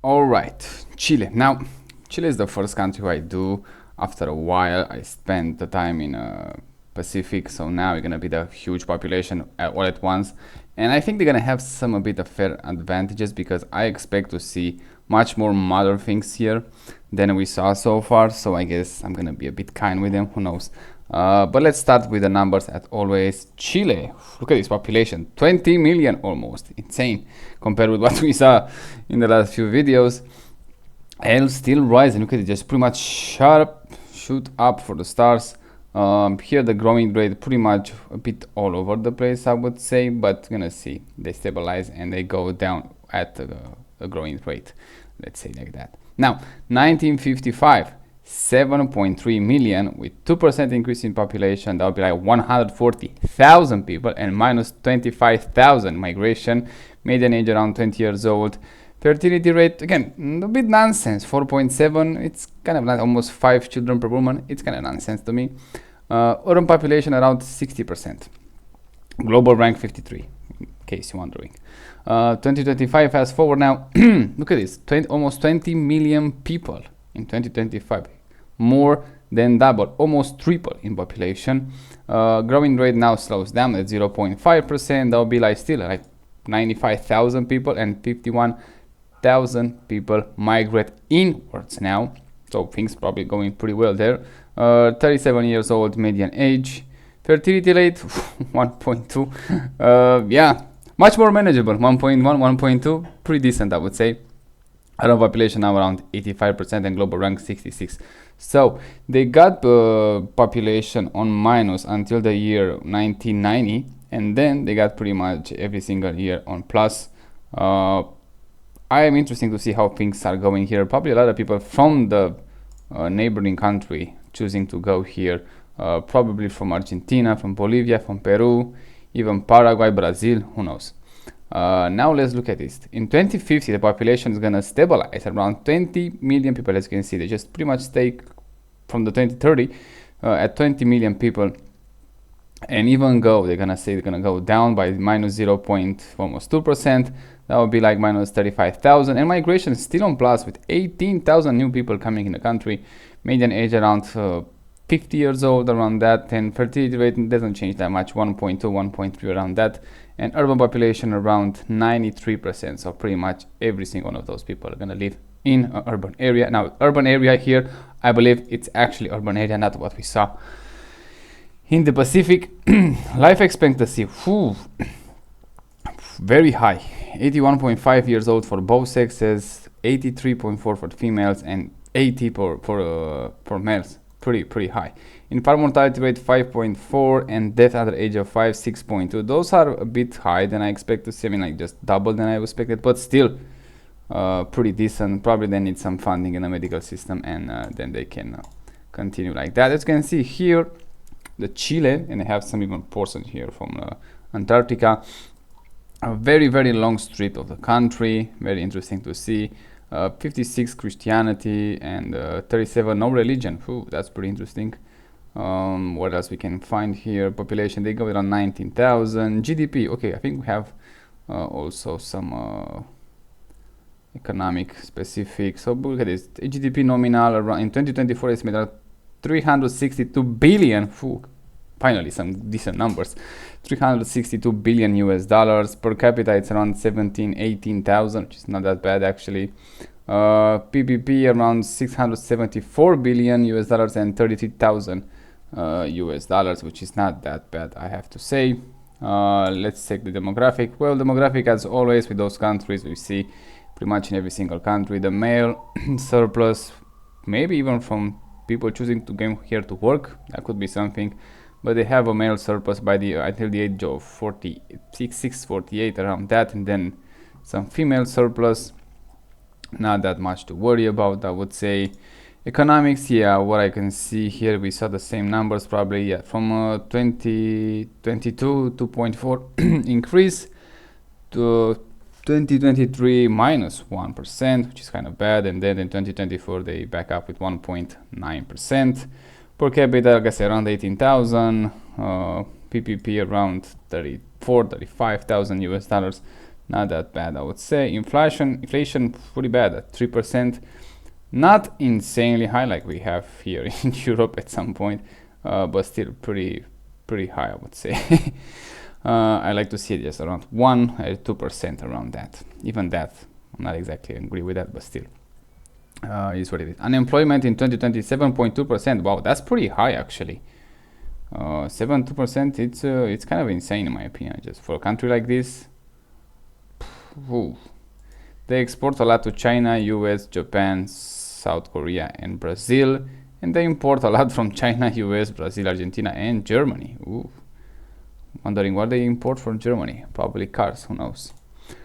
All right, Chile. Now, Chile is the first country I do. After a while, I spent the time in Pacific, so now we're gonna be the huge population all at once, and I think they're gonna have some a bit of fair advantages because I expect to see much more modern things here than we saw so far. So I guess I'm gonna be a bit kind with them. Who knows? But let's start with the numbers as always. Chile, look at this population, 20 million almost, insane compared with what we saw in the last few videos. And still rising, look at it, just pretty much sharp shoot up for the stars. Here the growing rate pretty much a bit all over the place, I would say, but gonna see they stabilize and they go down at a growing rate, let's say like that. Now 1955, 7.3 million with 2% increase in population. That would be like 140,000 people, and minus 25,000 migration. Median age around 20 years old. Fertility rate, again, a bit nonsense, 4.7. It's kind of like almost 5 children per woman. It's kind of nonsense to me. Urban population around 60%. Global rank 53, in case you're wondering. 2025 fast forward now. Look at this, almost 20 million people in 2025. More than double, almost triple in population. Growing rate now slows down at 0.5%. That will be like still like 95,000 people, and 51,000 people migrate inwards now. So things probably going pretty well there. 37 years old median age. Fertility rate 1.2. Yeah, much more manageable. 1.1, 1.2, pretty decent, I would say. Urban population now around 85% and global rank 66. So they got the population on minus until the year 1990, and then they got pretty much every single year on plus. I am interesting to see how things are going here. Probably a lot of people from the neighboring country choosing to go here, probably from Argentina, from Bolivia, from Peru, even Paraguay, Brazil, who knows. Now let's look at this. In 2050, the population is gonna stabilize around 20 million people. As you can see, they just pretty much stay from the 2030 at 20 million people, and even go, they're gonna say they're gonna go down by minus 0. Almost 2%. That would be like minus 35,000, and migration is still on plus with 18,000 new people coming in the country. Median age around 50 years old, around that, and fertility rate doesn't change that much, 1.2, 1.3, around that, and urban population around 93%. So pretty much every single one of those people are gonna live in an urban area. Now, urban area here, I believe it's actually urban area, not what we saw in the Pacific. Life expectancy, very high, 81.5 years old for both sexes, 83.4 for females, and 80 for males. Pretty high. Infant mortality rate 5.4, and death at the age of 5, 6.2. Those are a bit high than I expect to see. I mean, like just double than I expected, but still pretty decent. Probably they need some funding in the medical system, and then they can continue like that. As you can see here, the Chile, and I have some even portions here from Antarctica. A very long strip of the country, very interesting to see. 56 Christianity, and 37 no religion. That's pretty interesting. What else we can find here? Population, they go around 19,000. GDP, okay, I think we have also some economic specific. So look at this, GDP nominal around in 2024 is made at 362 billion. Finally some decent numbers. 362 billion US dollars. Per capita it's around 18,000, which is not that bad actually. PPP around 674 billion US dollars and 33,000 US dollars, which is not that bad, I have to say. Let's check the demographic. Well, demographic, as always with those countries, we see pretty much in every single country the male surplus, maybe even from people choosing to come here to work. That could be something. But they have a male surplus by until the age of 46, 48, around that, and then some female surplus. Not that much to worry about, I would say. Economics, yeah, what I can see here, we saw the same numbers probably, yeah, from 2022 2.4 increase to 2023 minus 1%, which is kind of bad, and then in 2024 they back up with 1.9%. Per capita, I guess around 18,000. PPP around 35,000 US dollars. Not that bad, I would say. Inflation pretty bad at 3%. Not insanely high like we have here in Europe at some point, but still pretty high, I would say. I like to see it just around 2% around that. Even that, I'm not exactly agree with that, but still. Is what it is. Unemployment in 2020 7.2%. Wow, that's pretty high actually. 7.2%. It's kind of insane in my opinion. Just for a country like this. Ooh. They export a lot to China, US, Japan, South Korea, and Brazil, and they import a lot from China, US, Brazil, Argentina, and Germany. Ooh. Wondering what they import from Germany. Probably cars. Who knows?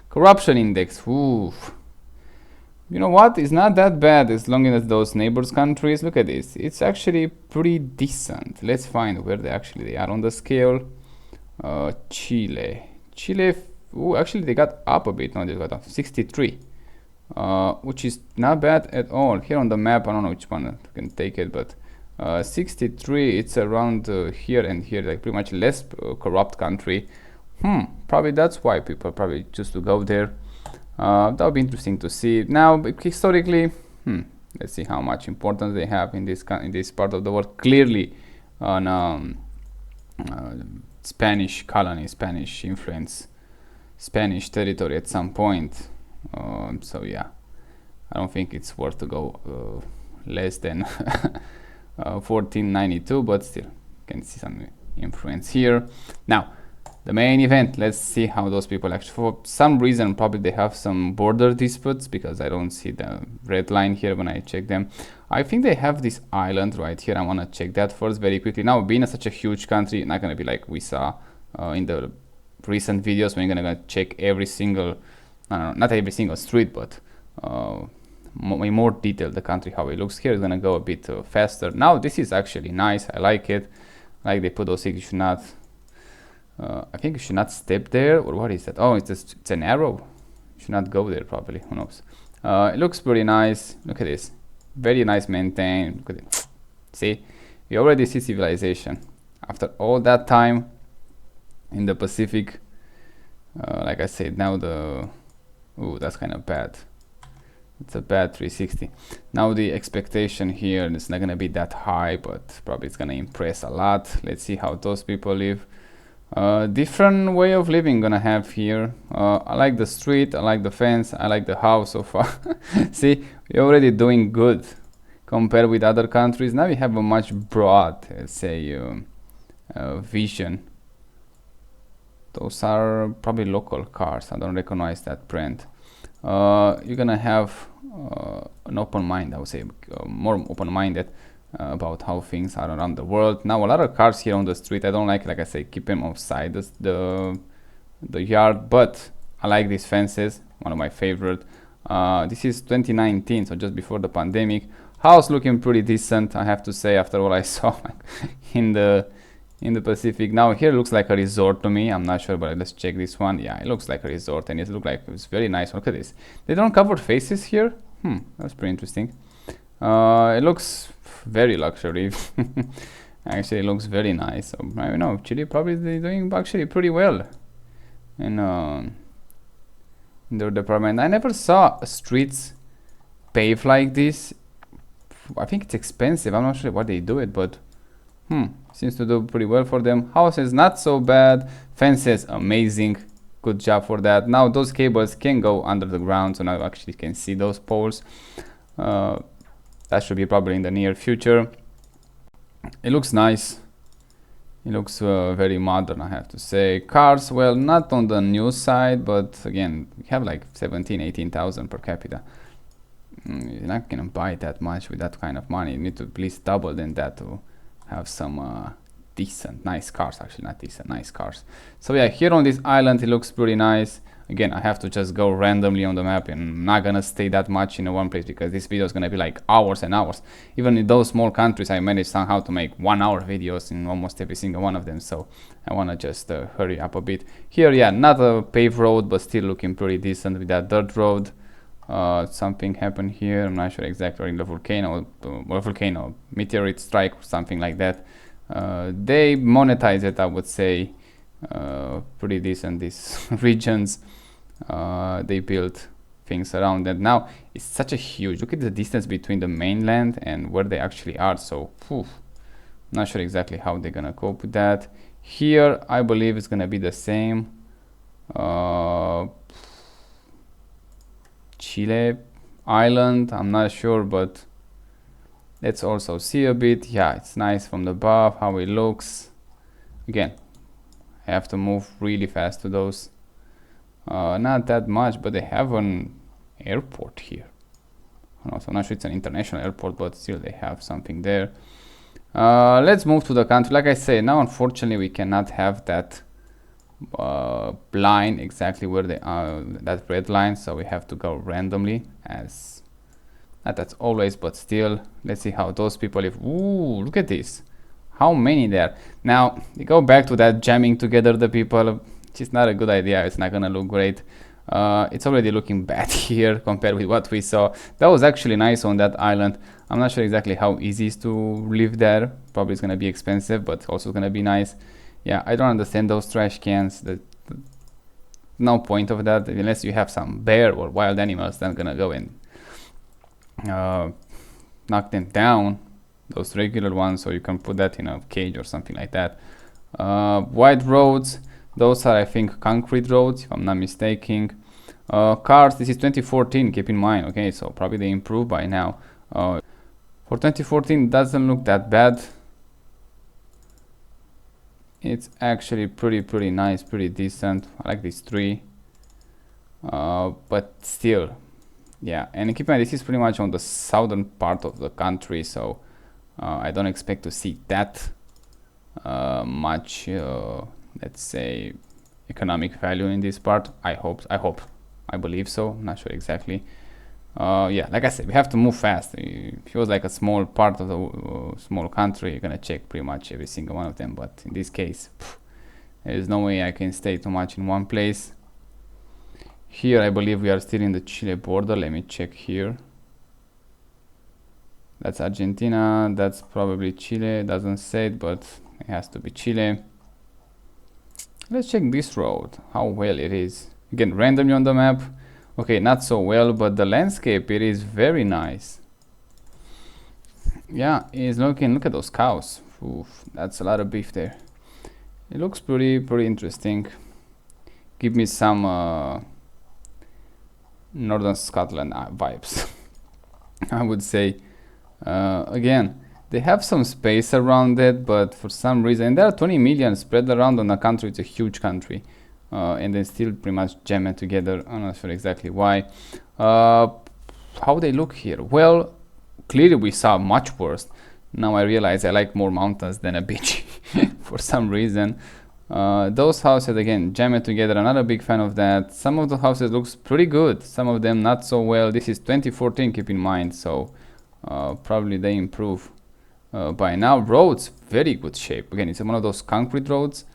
Corruption index. Ooh. You know what? It's not that bad as long as those neighbors countries. Look at this. It's actually pretty decent. Let's find where they are on the scale. Chile. Ooh, actually they got up a bit. No, they got up 63. Which is not bad at all. Here on the map, I don't know which one can take it, but 63. It's around here and here, like pretty much less corrupt country. Probably that's why people probably choose to go there. That would be interesting to see. Now, historically, let's see how much importance they have in this part of the world. Clearly, on Spanish colony, Spanish influence, Spanish territory at some point. So yeah, I don't think it's worth to go less than 1492, but still, you can see some influence here. Now, the main event, let's see how those people actually, for some reason, probably they have some border disputes because I don't see the red line here when I check them. I think they have this island right here. I want to check that first very quickly. Now, being such a huge country, not going to be like we saw in the recent videos when you're going to check every single, not every single street, but in more detail the country, how it looks. Here is going to go a bit faster. Now, this is actually nice. I like it. Like they put those things, you should not... I think you should not step there, or what is that? Oh, it's an arrow. You should not go there, probably. Who knows? It looks pretty nice. Look at this. Very nice maintained. Look at it. See? We already see civilization. After all that time in the Pacific, like I said, now ooh, that's kind of bad. It's a bad 360. Now the expectation here is not going to be that high, but probably it's going to impress a lot. Let's see how those people live. Different way of living gonna have here. I like the street, I like the fence, I like the house so far. See, we're already doing good compared with other countries. Now we have a much broad, let's say, vision. Those are probably local cars. I don't recognize that brand. You're gonna have an open mind, I would say, more open-minded about how things are around the world. Now, a lot of cars here on the street. I don't like I say, keep them outside the yard, but I like these fences. One of my favorite. This is 2019, so just before the pandemic. House looking pretty decent, I have to say, after what I saw in the Pacific. Now here it looks like a resort to me. I'm not sure, but let's check this one. Yeah, it looks like a resort, and it looks like it's very nice. Look at this. They don't cover faces here. That's pretty interesting. It looks very luxury. Actually, it looks very nice. So, I don't know, Chile probably doing actually pretty well in their department. I never saw streets paved like this. I think it's expensive. I'm not sure why they do it, but seems to do pretty well for them. Houses not so bad. Fences amazing. Good job for that. Now those cables can go under the ground, so now you actually can see those poles. That should be probably in the near future. It looks nice. It looks very modern, I have to say. Cars, well, not on the new side, but again, we have like 18,000 per capita. You're not gonna buy that much with that kind of money. You need to at least double than that to have some decent, nice cars. Actually, not decent, nice cars. So yeah, here on this island, it looks pretty nice. Again, I have to just go randomly on the map, and I'm not gonna stay that much in one place because this video is gonna be like hours and hours. Even in those small countries, I managed somehow to make 1 hour videos in almost every single one of them. So I wanna just hurry up a bit. Here, yeah, not a paved road, but still looking pretty decent with that dirt road. Something happened here. I'm not sure exactly, in the volcano, meteorite strike or something like that. They monetize it, I would say, pretty decent, these regions. they built things around that. Now it's such a huge, look at the distance between the mainland and where they actually are. So not sure exactly how they're gonna cope with that. Here I believe it's gonna be the same. Chile island, I'm not sure, but let's also see a bit. Yeah, it's nice from the above how it looks. Again, I have to move really fast to those. Not that much, but they have an airport here. So I'm not sure it's an international airport, but still they have something there. Let's move to the country. Like I say, now unfortunately we cannot have that line exactly where they are, that red line, so we have to go randomly, as that's always, but still. Let's see how those people live. Ooh, look at this, how many there. Now they go back to that jamming together the people, which is not a good idea. It's not gonna look great. It's already looking bad here compared with what we saw. That was actually nice on that island. I'm not sure exactly how easy it is to live there. Probably it's gonna be expensive, but also gonna be nice. Yeah, I don't understand those trash cans. No point of that unless you have some bear or wild animals that's gonna go and knock them down. Those regular ones, so you can put that in a cage or something like that. Wide roads, those are I think concrete roads if I'm not mistaken. Cars, this is 2014, keep in mind. Okay, so probably they improved by now. For 2014 doesn't look that bad. It's actually pretty nice, pretty decent. I like this tree, but still, yeah. And keep in mind, this is pretty much on the southern part of the country, so I don't expect to see that much, let's say, economic value in this part. I believe so. I'm not sure exactly. Yeah, like I said, we have to move fast. If it was like a small part of the small country, you're gonna check pretty much every single one of them, but in this case, there is no way I can stay too much in one place. Here I believe we are still in the Chile border. Let me check here. That's Argentina, that's probably Chile. It doesn't say it, but it has to be Chile. Let's check this road, how well it is. Again, randomly on the map. Okay, not so well, but the landscape, it is very nice. Yeah, it's looking, look at those cows. Oof, that's a lot of beef there. It looks pretty interesting. Give me some Northern Scotland vibes. I would say. Again, they have some space around it, but for some reason, there are 20 million spread around on a country. It's a huge country. And then still pretty much jam it together. I'm not sure exactly why. How they look here? Well, clearly we saw much worse. Now I realize I like more mountains than a beach for some reason. Those houses, again, jam it together. I'm not a big fan of that. Some of the houses looks pretty good, some of them not so well. This is 2014, keep in mind, so probably they improve by now. Roads, very good shape. Again, it's one of those concrete roads.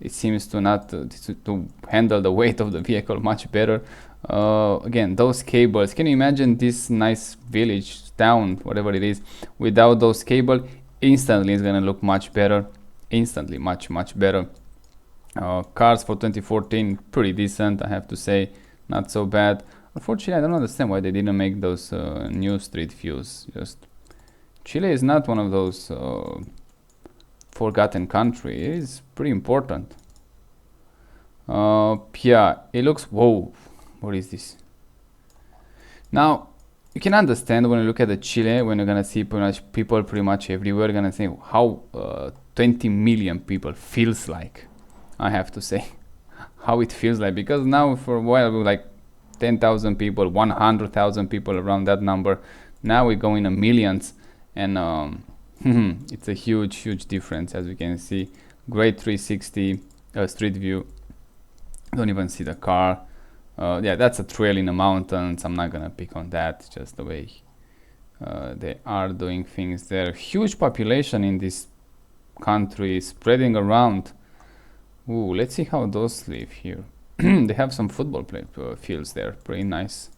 It seems to not to handle the weight of the vehicle much better. Again, those cables, can you imagine this nice village, town, whatever it is, without those cables? Instantly it's gonna look much better. Instantly much better. Cars for 2014, pretty decent, I have to say, not so bad. Unfortunately, I don't understand why they didn't make those new street views. Just Chile is not one of those forgotten country. It is pretty important. Yeah, it looks, whoa, what is this? Now you can understand when you look at the Chile, when you're gonna see pretty much people pretty much everywhere, you're gonna say how 20 million people feels like. I have to say how it feels like, because now for a while we were like 10,000 people, 100,000 people, around that number. Now we go in the millions, and it's a huge difference, as we can see. Great 360 street view. Don't even see the car. Yeah, that's a trail in the mountains. I'm not gonna pick on that, just the way they are doing things there. Huge population in this country, spreading around. Ooh, let's see how those live here. They have some football fields there, pretty nice.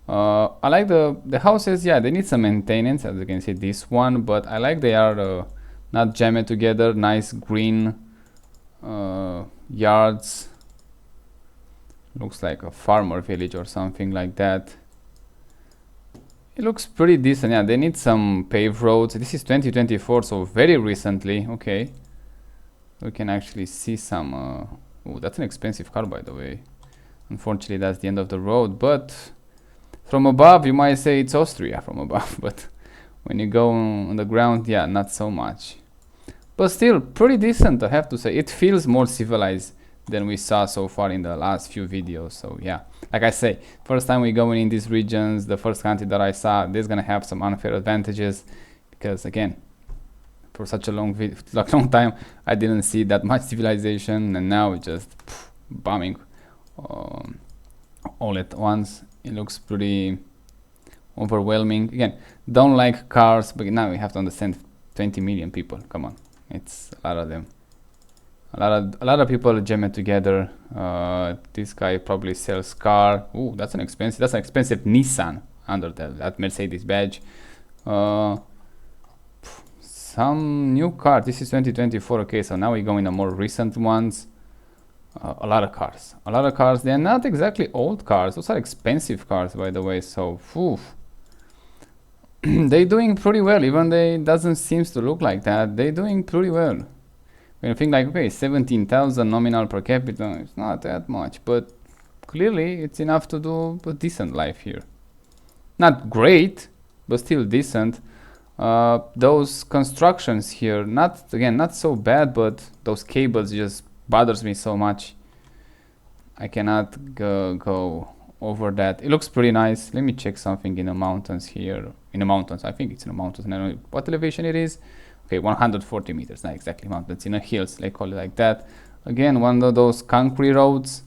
I like the houses. Yeah, they need some maintenance, as you can see this one, but I like they are not jammed together. Nice green yards. Looks like a farmer village or something like that. It looks pretty decent. Yeah, they need some paved roads. This is 2024, so very recently. Okay, we can actually see some. Oh, that's an expensive car, by the way. Unfortunately, that's the end of the road. But from above, you might say it's Austria from above. But when you go on the ground, yeah, not so much. But still, pretty decent, I have to say. It feels more civilized than we saw so far in the last few videos. So yeah, like I say, first time we going in these regions, the first country that I saw, there's gonna have some unfair advantages because again, for such a long time, I didn't see that much civilization, and now it's just bombing all at once. It looks pretty overwhelming. Again, don't like cars, but now we have to understand 20 million people. Come on, it's a lot of them. A lot of people jammed together. This guy probably sells car. Ooh, that's an expensive Nissan under that Mercedes badge. Some new car. This is 2024. Okay, so now we go in the more recent ones. A lot of cars. They're not exactly old cars. Those are expensive cars, by the way. So, they're doing pretty well. Even they doesn't seem to look like that. They're doing pretty well. When you think like, okay, 17,000 nominal per capita, it's not that much, but clearly it's enough to do a decent life here. Not great, but still decent. Those constructions here, not so bad, but those cables just bothers me so much. I cannot go over that. It looks pretty nice. Let me check something in the mountains here. In the mountains, I think it's in the mountains. I don't know what elevation it is. Okay, 140 meters, not exactly mountains, in the hills, they call it like that. Again, one of those concrete roads.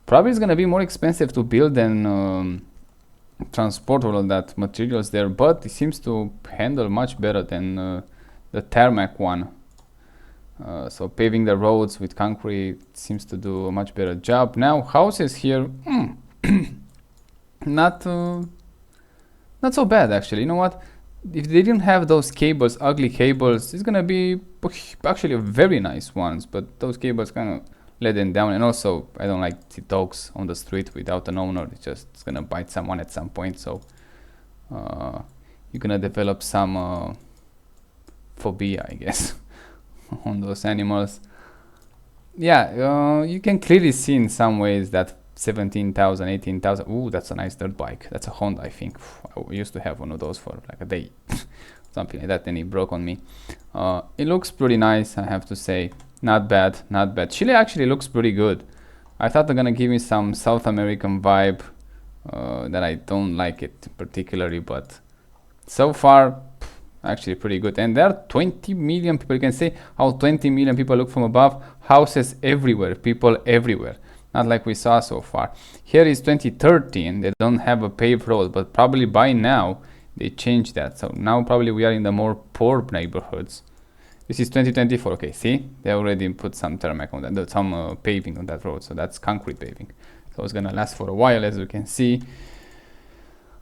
Probably is gonna be more expensive to build than transport all of that materials there, but it seems to handle much better than the tarmac one. So paving the roads with concrete seems to do a much better job. Now houses here, not so bad actually. You know what? If they didn't have those cables, ugly cables, it's gonna be actually very nice ones, but those cables kind of let them down. And also, I don't like the dogs on the street without an owner. It's gonna bite someone at some point, so you're gonna develop some phobia, I guess, on those animals. Yeah, you can clearly see in some ways that 17,000, 18,000. Ooh, that's a nice dirt bike. That's a Honda, I think. I used to have one of those for like a day, something like that, and it broke on me. It looks pretty nice, I have to say. Not bad, not bad. Chile actually looks pretty good. I thought they're gonna give me some South American vibe that I don't like it particularly, but so far, actually pretty good. And there are 20 million people. You can say how 20 million people look from above. Houses everywhere, people everywhere. Not like we saw so far. Here is 2013. They don't have a paved road, but probably by now they changed that. So now probably we are in the more poor neighborhoods. This is 2024. Okay, see, they already put some tarmac on that, some paving on that road. So that's concrete paving. So it's gonna last for a while, as you can see.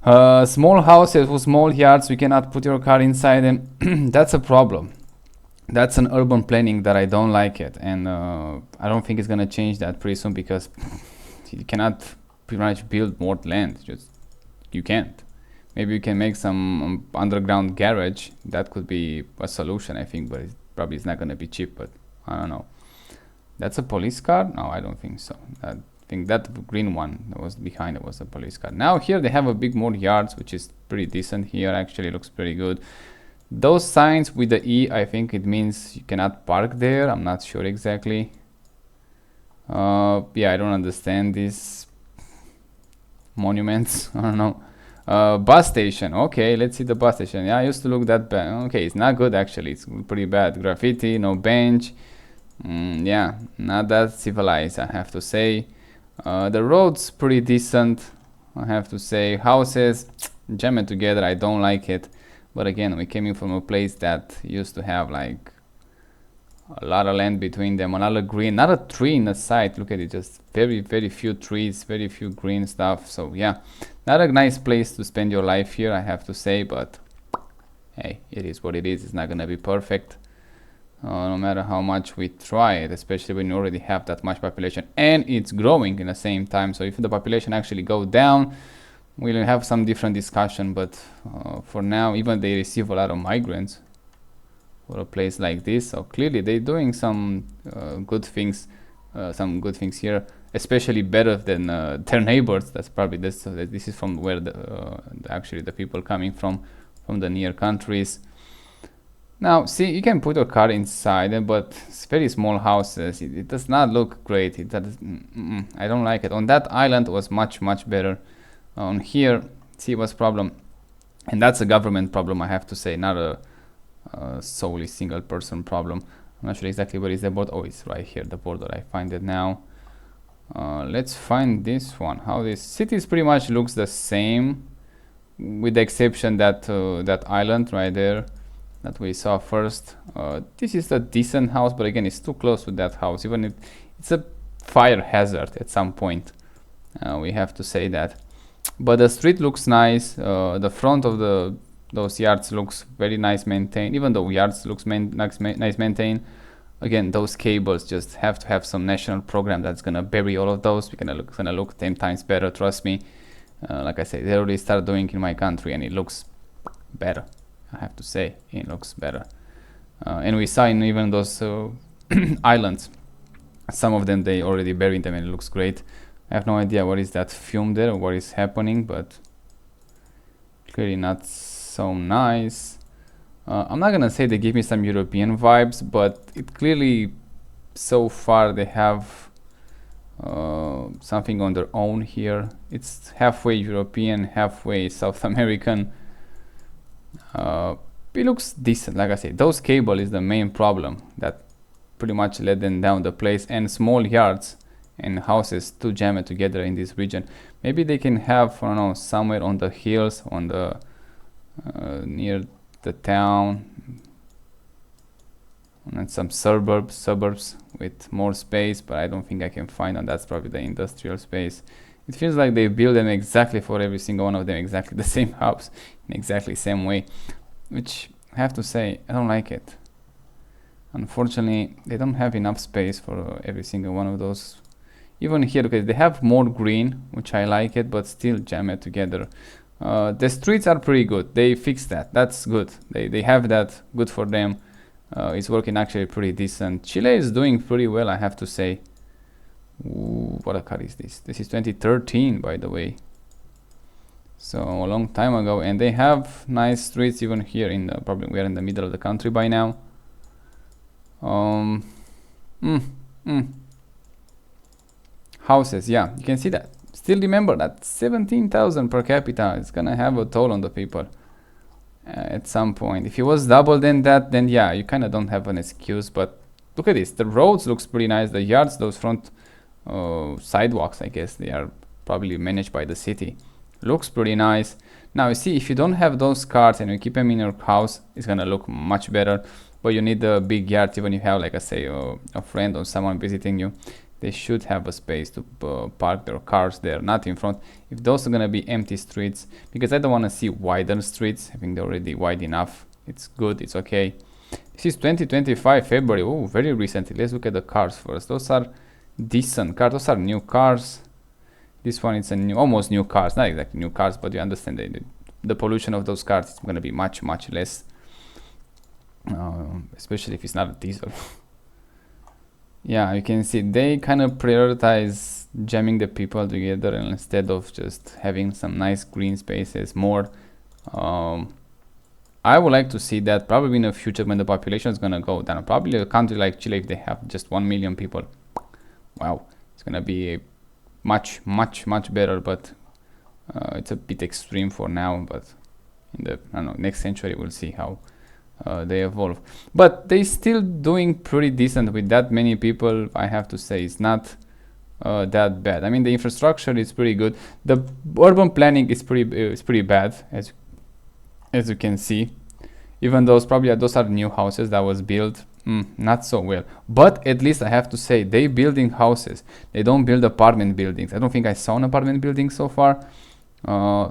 Small houses with small yards. We cannot put your car inside them. That's a problem. That's an urban planning that I don't like it, and I don't think it's gonna change that pretty soon, because you cannot pretty much build more land. You can't. Maybe you can make some underground garage. That could be a solution, I think, but probably it's not gonna be cheap. But I don't know. That's a police car? No, I don't think so. I think that green one that was behind it was a police car. Now here they have a big more yards, which is pretty decent. Here actually looks pretty good. Those signs with the E, I think it means you cannot park there. I'm not sure exactly. Yeah, I don't understand these monuments. I don't know. Bus station. Okay, let's see the bus station. Yeah, I used to look that bad. Okay, it's not good actually. It's pretty bad. Graffiti, no bench. Yeah, not that civilized, I have to say. The road's pretty decent, I have to say. Houses jammed together. I don't like it. But again, we came in from a place that used to have like a lot of land between them, a lot of green, not a tree in the side. Look at it, just very few trees, very few green stuff. So yeah, not a nice place to spend your life here, I have to say, but hey, it is what it is. It's not gonna be perfect. no matter how much we try it, especially when you already have that much population and it's growing in the same time. So if the population actually go down, we'll have some different discussion, but for now, even they receive a lot of migrants for a place like this, so clearly they're doing some good things, here, especially better than their neighbors. That's probably this. This is from where actually the people coming from the near countries. Now, see, you can put a car inside, but it's very small houses. It does not look great. It does, I don't like it. On that island was much better. On here, see what's problem, and that's a government problem, I have to say, not a solely single person problem. I'm not sure exactly where is the border. Oh, it's right here, the border. I find it now. Let's find this one. How this cities pretty much looks the same, with the exception that that island right there that we saw first. This is a decent house, but again, it's too close to that house. Even if it's a fire hazard at some point, we have to say that. But the street looks nice. The front of those yards looks very nice maintained. Even though yards looks nice maintained, again, those cables just have to have some national program that's gonna bury all of those. It's gonna look 10 times better. Trust me. Like I said, they already start doing in my country, and it looks better. I have to say, it looks better. And we saw in even those islands, some of them they already buried them, and it looks great. I have no idea what is that fume there or what is happening, but clearly not so nice. I'm not gonna say they give me some European vibes, but it clearly, so far, they have something on their own here. It's halfway European, halfway South American. It looks decent. Like I said, those cable is the main problem that pretty much let them down the place, and small yards and houses to jam it together in this region. Maybe they can have, I don't know, somewhere on the hills, on the near the town, and some suburbs with more space, but I don't think I can find them. That's probably the industrial space. It feels like they build them exactly for every single one of them, exactly the same house in exactly same way, which I have to say, I don't like it. Unfortunately, they don't have enough space for every single one of those. Even here, because they have more green, which I like it, but still jam it together. The streets are pretty good. They fixed that. That's good. They have that. Good for them. It's working actually pretty decent. Chile is doing pretty well, I have to say. Ooh, what a car is this? This is 2013, by the way. So a long time ago, and they have nice streets even here in the, probably we are in the middle of the country by now. Houses, yeah, you can see that. Still remember that 17,000 per capita is gonna have a toll on the people at some point. If it was double than that, then yeah, you kind of don't have an excuse. But look at this, the roads looks pretty nice. The yards, those front sidewalks, I guess they are probably managed by the city, looks pretty nice. Now you see, if you don't have those cars and you keep them in your house, it's gonna look much better. But you need a big yard. Even if you have, like I say, a friend or someone visiting you, they should have a space to park their cars there, not in front. If those are gonna be empty streets, because I don't want to see wider streets. I think they're already wide enough. It's good, it's okay. This is 2025 February. Oh, very recently. Let's look at the cars first. Those are decent cars. Those are new cars. This one is a new, almost new cars. Not exactly new cars, but you understand the pollution of those cars is gonna be much less. Especially if it's not a diesel. Yeah, you can see they kind of prioritize jamming the people together instead of just having some nice green spaces more. I would like to see that probably in the future when the population is gonna go down. Probably a country like Chile, if they have just 1 million people, wow, it's gonna be much better. But it's a bit extreme for now. But in the, I don't know, next century we'll see how they evolve. But they still doing pretty decent with that many people. I have to say, it's not that bad. I mean, the infrastructure is pretty good. The urban planning is pretty bad, as you can see. Even those those are new houses that was built not so well. But at least I have to say, they building houses. They don't build apartment buildings. I don't think I saw an apartment building so far.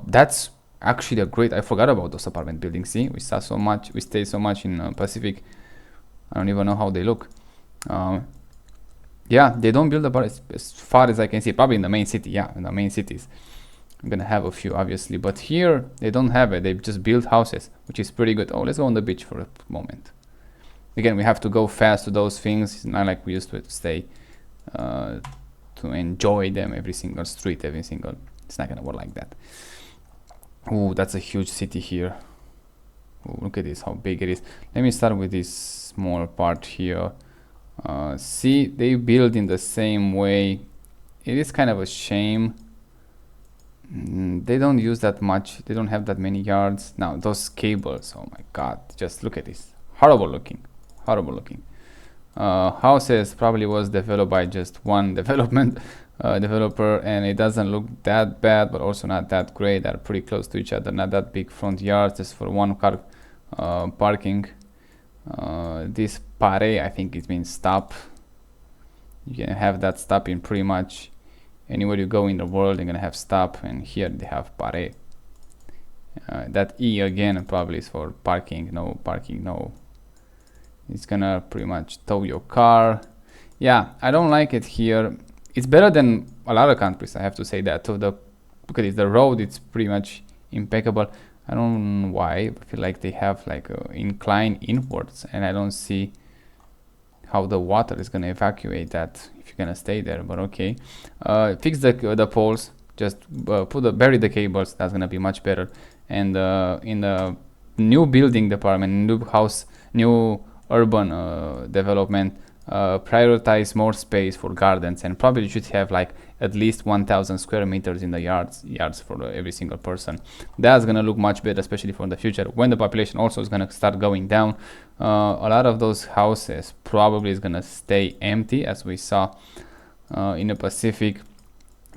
That's actually a great, I forgot about those apartment buildings. See, we saw so much, we stayed so much in Pacific. I don't even know how they look. Yeah, they don't build apartments as far as I can see. Probably in the main city. Yeah, in the main cities. I'm gonna have a few, obviously, but here they don't have it. They just build houses, which is pretty good. Oh, let's go on the beach for a moment. Again, we have to go fast to those things. It's not like we used to stay to enjoy them, every single street, every single. It's not gonna work like that. Oh, that's a huge city here. Ooh, look at this, how big it is. Let me start with this small part here. See, they build in the same way. It is kind of a shame. They don't use that much. They don't have that many yards. Now those cables, oh my god, just look at this. Horrible looking. Horrible looking. Houses probably was developed by just one developer, and it doesn't look that bad, but also not that great. They're pretty close to each other. Not that big front yards, just for one car parking. This pare, I think it means stop. You can have that stop in pretty much anywhere you go in the world. You're gonna have stop, and here they have pare. That E again probably is for parking. No parking, no. It's gonna pretty much tow your car. Yeah, I don't like it here. It's better than a lot of countries, I have to say that. So look at it, the road, it's pretty much impeccable. I don't know why. I feel like they have like a incline inwards, and I don't see how the water is gonna evacuate that if you're gonna stay there. But okay, fix the poles. Just bury the cables. That's gonna be much better. And in the new building department, new house, new urban development, prioritize more space for gardens, and probably you should have like at least 1,000 square meters in the yards for every single person. That's gonna look much better, especially for the future when the population also is gonna start going down. A lot of those houses probably is gonna stay empty, as we saw in the Pacific.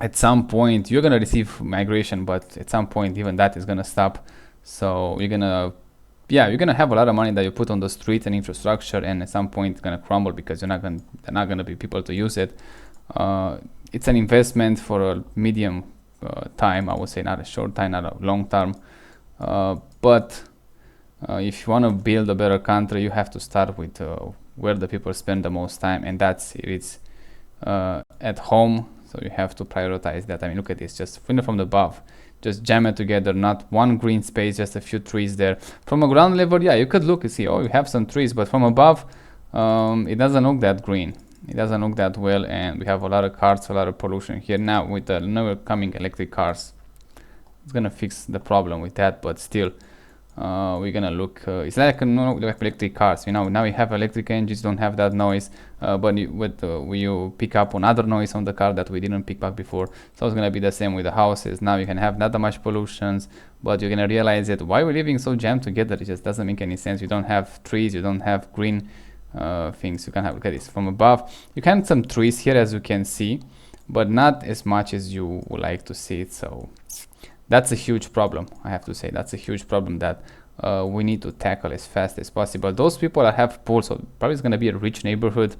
At some point you're gonna receive migration, but at some point even that is gonna stop. So you're gonna have a lot of money that you put on the street and infrastructure, and at some point it's gonna crumble because they're not gonna be people to use it. It's an investment for a medium time, I would say, not a short time, not a long term. But if you want to build a better country, you have to start with where the people spend the most time, and it's at home. So you have to prioritize that. I mean, look at this, just from the above. Just jam it together, not one green space, just a few trees there. From a ground level, yeah, you could look and see, oh, you have some trees, but from above, it doesn't look that green. It doesn't look that well, and we have a lot of cars, a lot of pollution here. Now, with the now coming electric cars, it's gonna fix the problem with that, but still, we're gonna look, it's like electric cars, now we have electric engines, don't have that noise, but you pick up on other noise on the car that we didn't pick up before. So it's gonna be the same with the houses. Now you can have not that much pollutions, but you're gonna realize that why we're living so jammed together, it just doesn't make any sense. You don't have trees, you don't have green things. You can have, look at this from above, you can have some trees here, as you can see, but not as much as you would like to see it. So that's a huge problem, I have to say. That's a huge problem that we need to tackle as fast as possible. Those people that have pools, so probably it's going to be a rich neighborhood.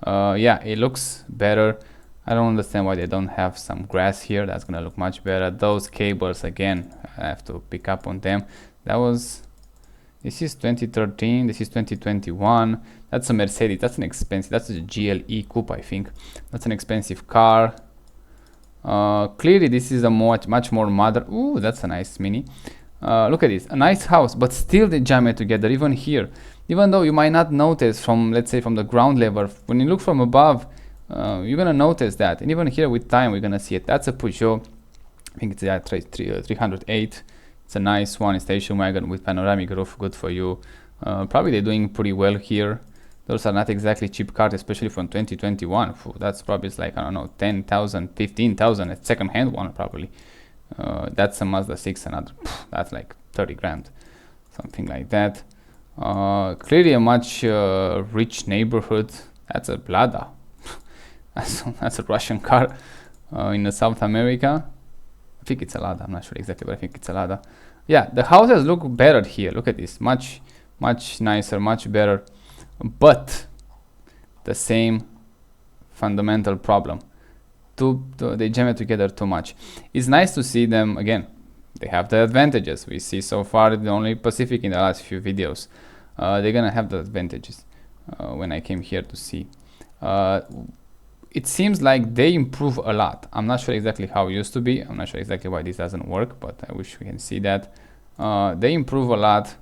Yeah, it looks better. I don't understand why they don't have some grass here. That's going to look much better. Those cables, again, I have to pick up on them. This is 2013, this is 2021. That's a Mercedes, that's an expensive, that's a GLE Coupe, I think. That's an expensive car. Clearly this is a much more modern. Ooh, that's a nice Mini. Look at this, a nice house, but still they jam it together. Even here, even though you might not notice from, let's say, from the ground level, when you look from above, you're gonna notice that. And even here with time, we're gonna see it. That's a Peugeot, I think it's a 308. It's a nice one, a station wagon with panoramic roof, good for you. Probably they're doing pretty well here. Those are not exactly cheap cars, especially from 2021. That's probably like, I don't know, 10,000, 15,000, a second-hand one probably. That's a Mazda 6, another, that's like 30 grand, something like that. Clearly a much rich neighborhood. That's a Lada. that's a Russian car in South America. I think it's a Lada, I'm not sure exactly, but I think it's a Lada. Yeah, the houses look better here. Look at this, much nicer, much better. But the same fundamental problem. They jam it together too much. It's nice to see them again. They have the advantages. We see so far the only Pacific in the last few videos. They're gonna have the advantages. when I came here to see. It seems like they improve a lot. I'm not sure exactly how it used to be. I'm not sure exactly why this doesn't work, but I wish we can see that. They improve a lot.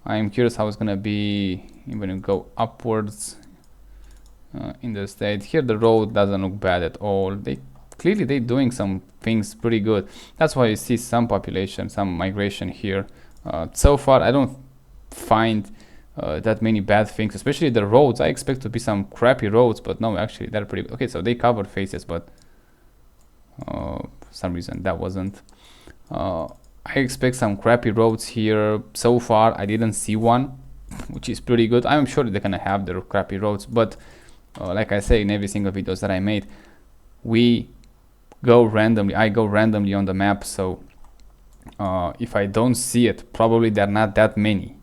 I'm curious how it's gonna be when you go upwards in the state. Here the road doesn't look bad at all. Clearly they're doing some things pretty good. That's why you see some population, some migration here. So far I don't find that many bad things, especially the roads. I expect to be some crappy roads, but no, actually they're pretty okay. So they covered faces, but for some reason that wasn't. I expect some crappy roads here. So far I didn't see one, which is pretty good. I'm sure they're gonna have their crappy roads, but like I say in every single videos that I made, we go randomly. I go randomly on the map, so if I don't see it, probably there are not that many.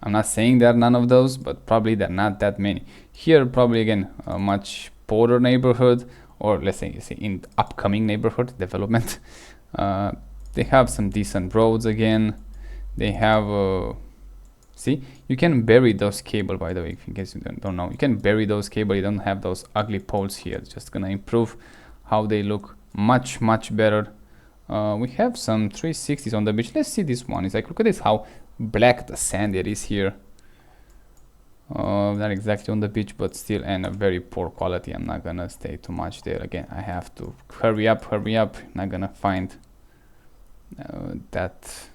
I'm not saying there are none of those, but probably there are not that many. Here probably again a much poorer neighborhood, or let's say in upcoming neighborhood development. They have some decent roads again. They have see, you can bury those cable, by the way, if in case you don't know. You can bury those cable. You don't have those ugly poles here. It's just gonna improve how they look much better. We have some 360s on the beach. Let's see this one. It's like, look at this, how black the sand it is here. Not exactly on the beach, but still, and a very poor quality. I'm not gonna stay too much there. Again, I have to hurry up. Not gonna find that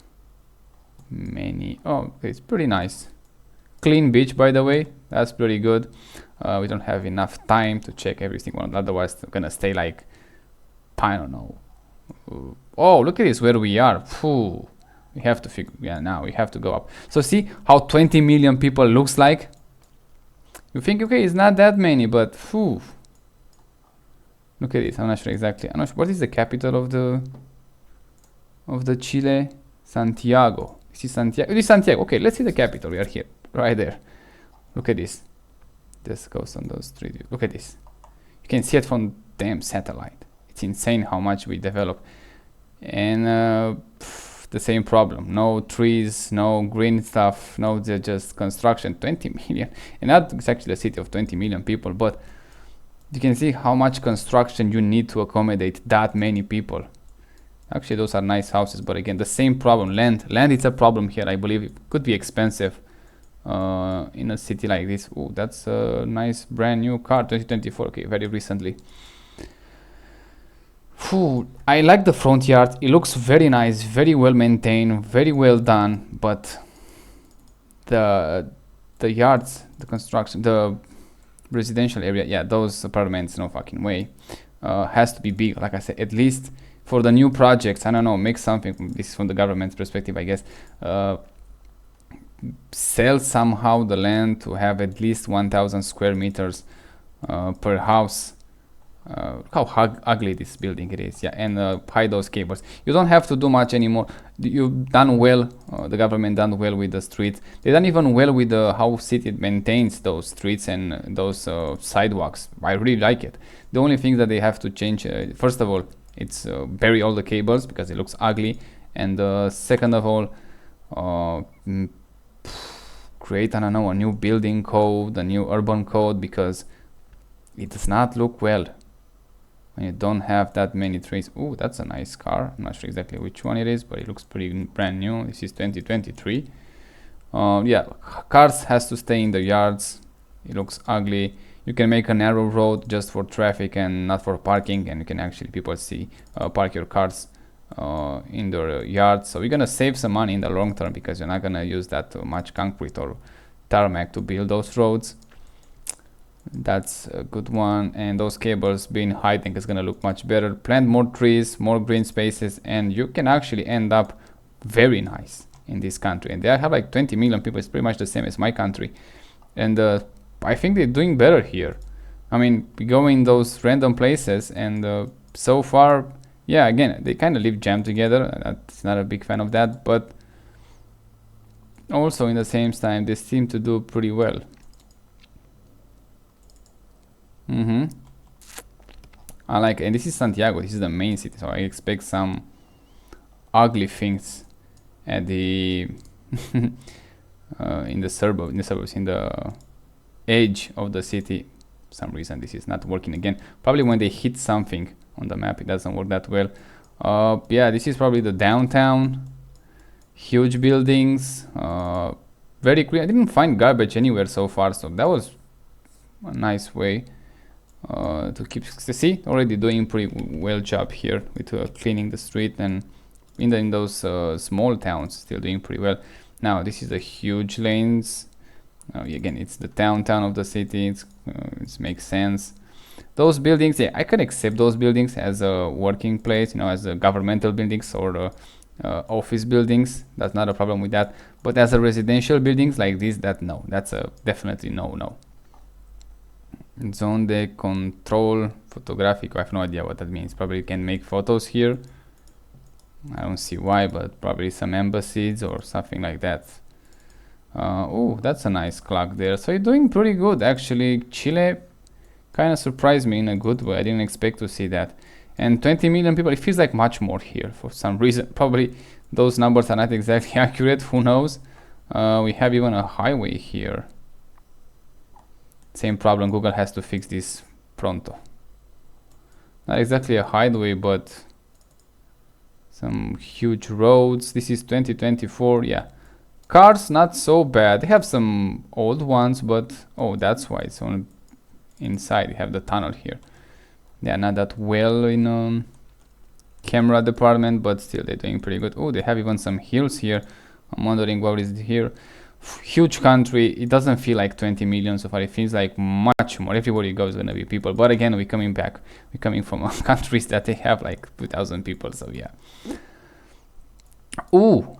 many. Oh, it's pretty nice. Clean beach, by the way. That's pretty good. We don't have enough time to check every single one. Otherwise, we're gonna stay like, I don't know. Oh, look at this, where we are. Phew. We have to figure. Yeah, now we have to go up. So see how 20 million people looks like. You think, okay, it's not that many, but phew. Look at this. I'm not sure exactly. I'm not sure. What is the capital of the Chile? Santiago. This is Santiago. This is Santiago. Okay, let's see the capital. We are here, right there. Look at this. This goes on those 3D. Look at this. You can see it from damn satellite. It's insane how much we develop. And the same problem. No trees, no green stuff, no just construction. 20 million. And that is actually a city of 20 million people, but you can see how much construction you need to accommodate that many people. Actually, those are nice houses, but again, the same problem. Land is a problem here. I believe it could be expensive in a city like this. Oh, that's a nice brand new car, 2024. Okay, very recently. Whew, I like the front yard. It looks very nice, very well maintained, very well done. But the yards, the construction, the residential area, yeah, those apartments, no fucking way. Has to be big. Like I said, at least for the new projects. I don't know, make something. This is from the government's perspective, I guess. Sell somehow the land to have at least 1,000 square meters per house. How ugly this building it is. Yeah, and hide those cables. You don't have to do much anymore. You've done well. The government done well with the streets. They done even well with how city maintains those streets and those sidewalks. I really like it. The only thing that they have to change, first of all, it's bury all the cables because it looks ugly, and second of all, create, I don't know, a new building code, a new urban code, because it does not look well when you don't have that many trees. Oh, that's a nice car. I'm not sure exactly which one it is, but it looks pretty brand new. This is 2023. Yeah, cars has to stay in the yards. It looks ugly. You can make a narrow road just for traffic and not for parking, and you can actually, people see, park your cars in their yards. So you're gonna save some money in the long term because you're not gonna use that much concrete or tarmac to build those roads. That's a good one. And those cables being hiding is gonna look much better. Plant more trees, more green spaces, and you can actually end up very nice in this country. And they have like 20 million people. It's pretty much the same as my country, and I think they're doing better here. I mean, we go in those random places, and so far, yeah, again, they kind of live jammed together. That's not a big fan of that, but also in the same time, they seem to do pretty well. I like, and this is Santiago. This is the main city, so I expect some ugly things at the in the suburbs, in the edge of the city. For some reason this is not working again. Probably when they hit something on the map it doesn't work that well. Yeah, this is probably the downtown. Huge buildings, very clean. I didn't find garbage anywhere so far, so that was a nice way to keep. See, already doing pretty well job here with cleaning the street, and in those small towns still doing pretty well. Now this is the huge lanes. Again, it's the downtown of the city. It makes sense. Those buildings, yeah, I can accept those buildings as a working place, you know, as a governmental buildings or office buildings. That's not a problem with that. But as a residential buildings like this, that's a definitely no. Zone de control photographic. I have no idea what that means. Probably you can make photos here. I don't see why, but probably some embassies or something like that. Oh, that's a nice clock there. So you're doing pretty good actually. Chile kind of surprised me in a good way. I didn't expect to see that. And 20 million people, it feels like much more here for some reason. Probably those numbers are not exactly accurate, who knows. We have even a highway here. Same problem, Google has to fix this pronto. Not exactly a highway, but some huge roads. This is 2024, yeah. Cars, not so bad. They have some old ones, but oh, that's why it's on inside. You have the tunnel here. They are not that well in camera department, but still they're doing pretty good. Oh, they have even some hills here. I'm wondering what is here. Huge country. It doesn't feel like 20 million so far. It feels like much more. Everywhere you go is gonna be people. But again, we're coming back. We're coming from countries that they have like 2,000 people. So yeah. Ooh,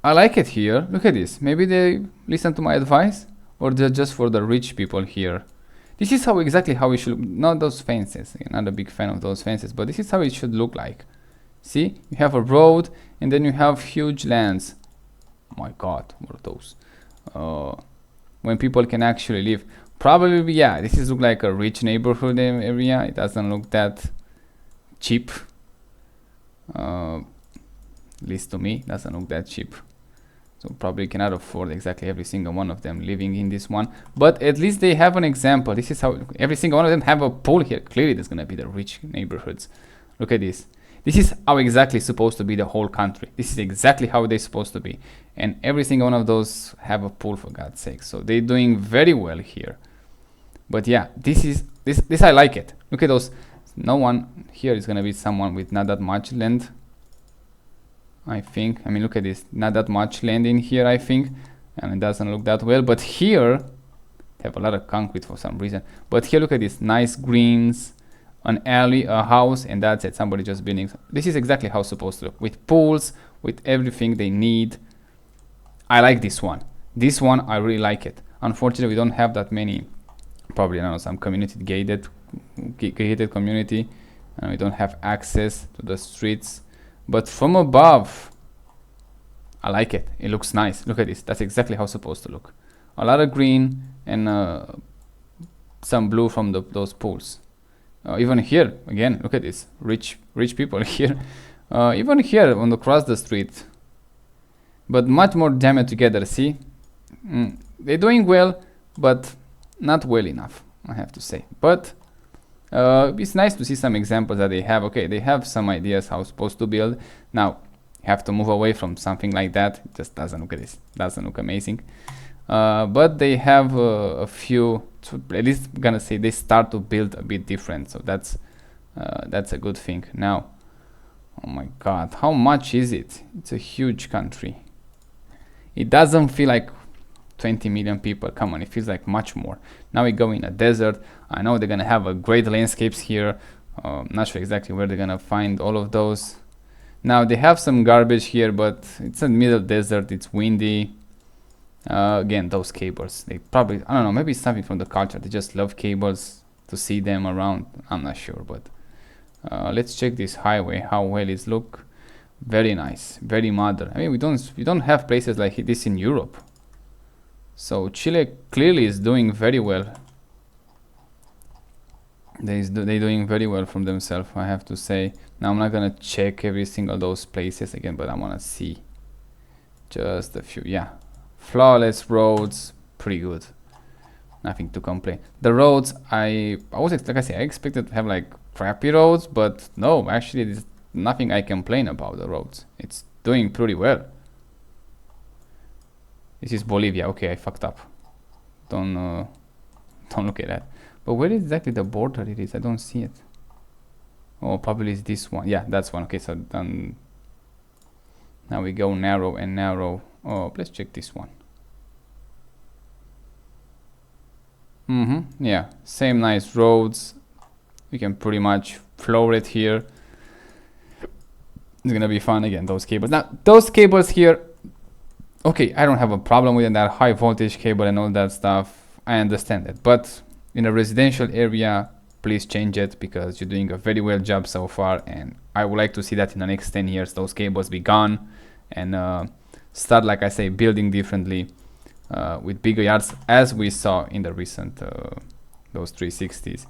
I like it here. Look at this. Maybe they listen to my advice, or they're just for the rich people here. This is exactly how it should look. Not those fences. I'm not a big fan of those fences, but this is how it should look like. See, you have a road, and then you have huge lands. Oh my God, what are those? When people can actually live. Probably, yeah. This is look like a rich neighborhood area. It doesn't look that cheap. At least to me, doesn't look that cheap. So probably cannot afford exactly every single one of them living in this one, but at least they have an example. This is how every single one of them have a pool here. Clearly there's gonna be the rich neighborhoods. Look at this. This is how exactly supposed to be the whole country. This is exactly how they're supposed to be, and every single one of those have a pool, for God's sake. So they're doing very well here. But yeah, this I like it. Look at those. No one here is gonna be someone with not that much land, I think. I mean, look at this. Not that much land in here, I think. And it doesn't look that well. But here, they have a lot of concrete for some reason. But here, look at this. Nice greens, an alley, a house, and that's it. Somebody just building. This is exactly how it's supposed to look. With pools, with everything they need. I like this one. This one, I really like it. Unfortunately, we don't have that many. Probably, I don't know, some gated community. And we don't have access to the streets. But from above, I like it. It looks nice. Look at this. That's exactly how it's supposed to look. A lot of green and some blue from those pools. Even here, again, look at this. Rich people here. Even here on across the street. But much more jammed together, see? They're doing well, but not well enough, I have to say. But it's nice to see some examples that they have. Okay, they have some ideas how it's supposed to build. Now, you have to move away from something like that. It just doesn't look at this. Doesn't look amazing. But they have a few. So at least I'm gonna say they start to build a bit different. So that's a good thing. Now, oh my God, how much is it? It's a huge country. It doesn't feel like 20 million people. Come on, it feels like much more. Now we go in a desert. I know they're gonna have a great landscapes here. Not sure exactly where they're gonna find all of those. Now they have some garbage here, but it's a middle desert. It's windy. Again, those cables. They probably, I don't know, maybe it's something from the culture. They just love cables to see them around. I'm not sure, but let's check this highway. How well it look. Very nice, very modern. I mean, we don't have places like this in Europe. So Chile clearly is doing very well. They're doing very well from themselves, I have to say. Now I'm not gonna check every single those places again, but I wanna see just a few. Yeah, flawless roads, pretty good. nothing to complain. The roads, I was like I say, I expected to have like crappy roads, but no, actually there's nothing I complain about the roads. It's doing pretty well. This is Bolivia. Okay, I fucked up. Don't look at that. But where exactly the border it is? I don't see it. Oh, probably it's this one. Yeah, that's one. Okay, so then now we go narrow and narrow. Oh, let's check this one. Yeah, same nice roads. We can pretty much floor it here. It's gonna be fun again. Those cables. Now those cables here. Okay, I don't have a problem with that high voltage cable and all that stuff. I understand it, but in a residential area, please change it because you're doing a very well job so far, and I would like to see that in the next 10 years those cables be gone and start, like I say, building differently with bigger yards, as we saw in the recent those 360s.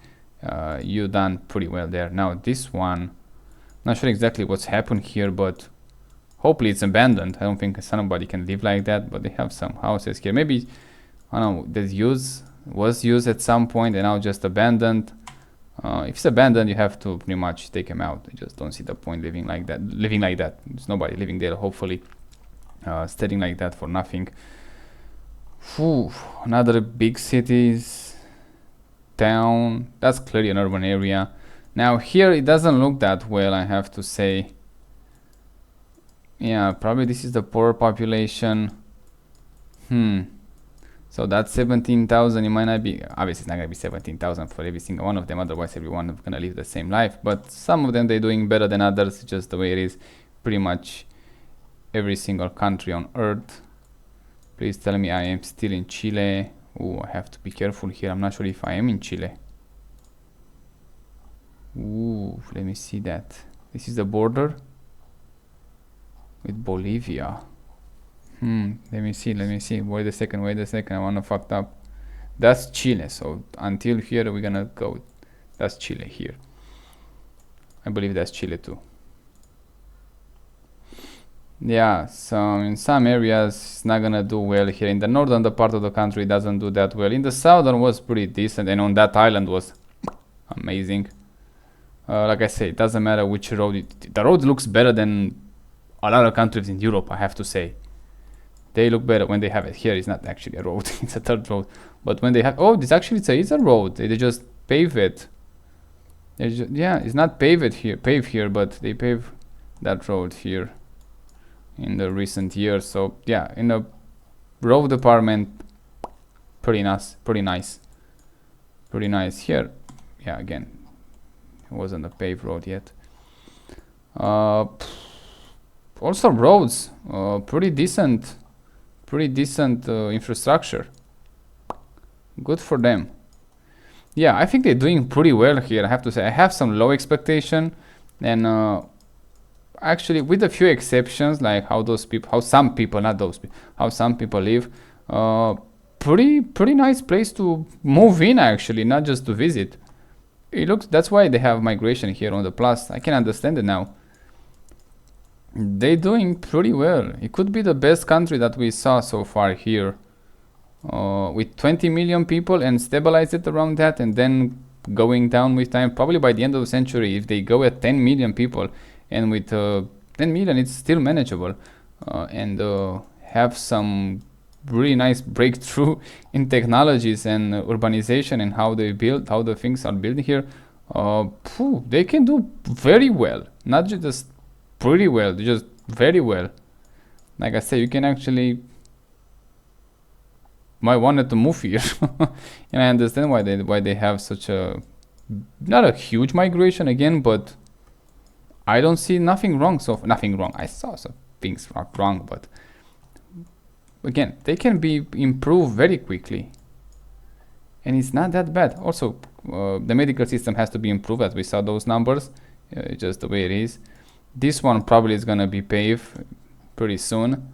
You done pretty well there. Now this one, not sure exactly what's happened here, but hopefully it's abandoned. I don't think somebody can live like that, but they have some houses here. Maybe, I don't know, that was used at some point and now just abandoned. If it's abandoned, you have to pretty much take them out. I just don't see the point living like that. There's nobody living there, hopefully. Staying like that for nothing. Whew, another big cities, town. That's clearly an urban area. Now here it doesn't look that well, I have to say. Yeah, probably this is the poor population. So that's 17,000. It might not be, obviously it's not gonna be 17,000 for every single one of them, otherwise everyone is gonna live the same life. But some of them they're doing better than others, just the way it is. Pretty much every single country on earth. Please tell me I am still in Chile. Oh, I have to be careful here. I'm not sure if I am in Chile. Ooh, let me see that. This is the border with Bolivia. Let me see. Wait a second. I wanna fucked up. That's Chile. So until here we're gonna go. That's Chile here. I believe that's Chile too. Yeah, so in some areas it's not gonna do well here. In the northern part of the country it doesn't do that well. In the southern was pretty decent, and on that island was amazing. Like I say, it doesn't matter which road. The road looks better than a lot of countries in Europe, I have to say. They look better when they have it. Here it's not actually a road, it's a third road. But when they have, oh, this actually it's a road. They just pave it. Yeah, it's not paved here, but they pave that road here in the recent years. So yeah, in the road department, pretty nice here. Yeah, again, it wasn't a paved road yet. Also roads, pretty decent infrastructure. Good for them. Yeah, I think they're doing pretty well here, I have to say. I have some low expectation, and actually with a few exceptions, like how some people live, pretty nice place to move in, actually, not just to visit. That's why they have migration here on the plus. I can understand it now. They're doing pretty well. It could be the best country that we saw so far here, with 20 million people, and stabilize it around that, and then going down with time. Probably by the end of the century, if they go at 10 million people, and with 10 million it's still manageable, and have some really nice breakthrough in technologies and urbanization and how the things are built here, they can do very well. Not just pretty well, just very well. Like I say, you can actually might wanted to move here. And I understand why they have such a, not a huge migration again, but I don't see nothing wrong. I saw some things wrong, but again, they can be improved very quickly, and it's not that bad. Also, the medical system has to be improved, as we saw those numbers, just the way it is. This one probably is gonna be paved pretty soon.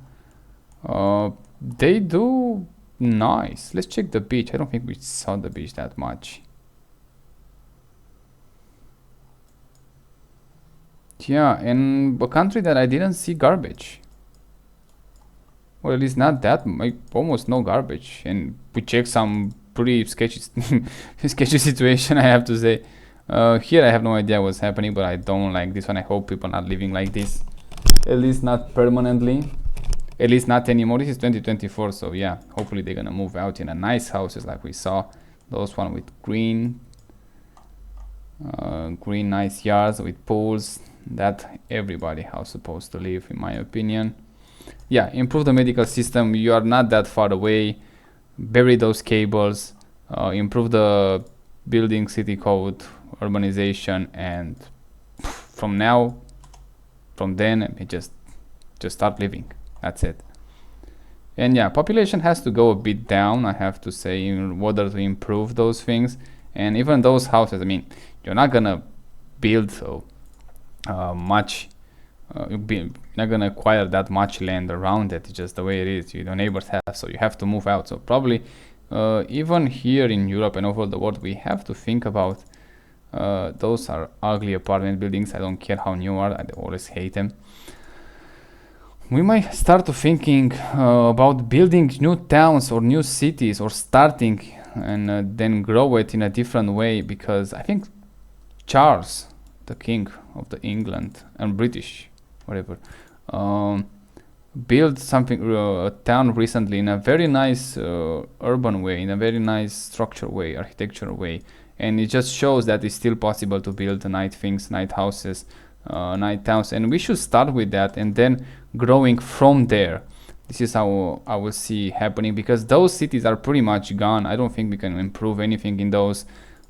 They do nice. Let's check the beach. I don't think we saw the beach that much. Yeah, in a country that I didn't see garbage. Well, at least not that, almost no garbage. And we checked some pretty sketchy sketchy situation, I have to say. Here I have no idea what's happening, but I don't like this one. I hope people are not living like this, at least not permanently, at least not anymore. This is 2024, so yeah, hopefully they're gonna move out in a nice houses like we saw those one with green nice yards with pools that everybody how supposed to live, in my opinion. Yeah, improve the medical system. You are not that far away. Bury those cables, improve the building city code, urbanization, and from then it just start living. That's it. And yeah, population has to go a bit down, I have to say, in order to improve those things. And even those houses, I mean, you're not gonna build so much, you're not gonna acquire that much land around it. It's just the way it is. Your neighbors have, so you have to move out. So probably even here in Europe and over the world, we have to think about those are ugly apartment buildings. I don't care how new are, I always hate them. We might start to thinking about building new towns or new cities, or starting and then grow it in a different way, because I think Charles, the king of the England and British, whatever, built something a town recently in a very nice urban way, in a very nice structure way, architectural way, and it just shows that it's still possible to build nice things, nice houses, nice towns, and we should start with that and then growing from there. This is how I will see happening, because those cities are pretty much gone. I don't think we can improve anything in those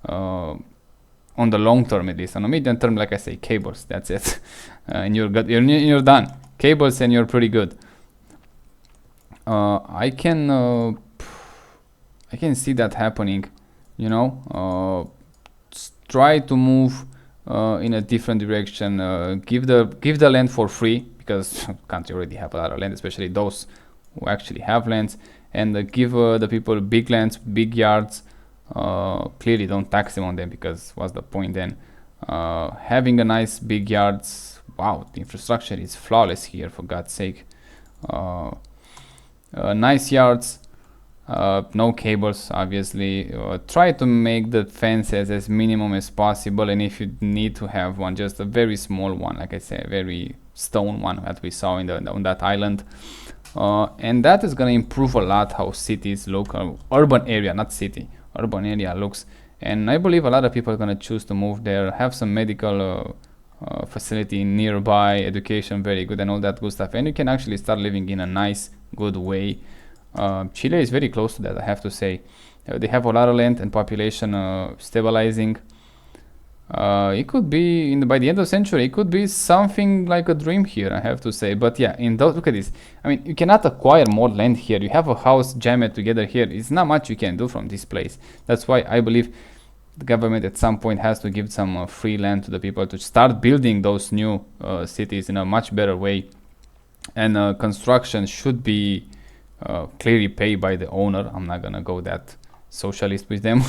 on the long term, at least. On the medium term, like I say, cables, that's it. And you're good, you're done. Cables and you're pretty good. I can see that happening, you know. Try to move in a different direction. Give the land for free, because country already have a lot of land, especially those who actually have lands, and give the people big lands, big yards. Clearly don't tax them on them, because what's the point then? Having a nice big yards, wow, the infrastructure is flawless here, for God's sake. Nice yards, no cables, obviously. Try to make the fences as minimum as possible, and if you need to have one, just a very small one, like I said, a very stone one that we saw on that island. And that is going to improve a lot how cities look, urban area, not city, urban area looks. And I believe a lot of people are going to choose to move there, have some medical facility nearby, education very good, and all that good stuff, and you can actually start living in a nice, good way. Chile is very close to that, I have to say. They have a lot of land and population stabilizing. It could be by the end of the century, it could be something like a dream here, I have to say. But yeah, look at this. I mean, you cannot acquire more land here. You have a house jammed together here. It's not much you can do from this place. That's why I believe the government at some point has to give some free land to the people to start building those new cities in a much better way. And construction should be clearly paid by the owner. I'm not gonna go that socialist with them.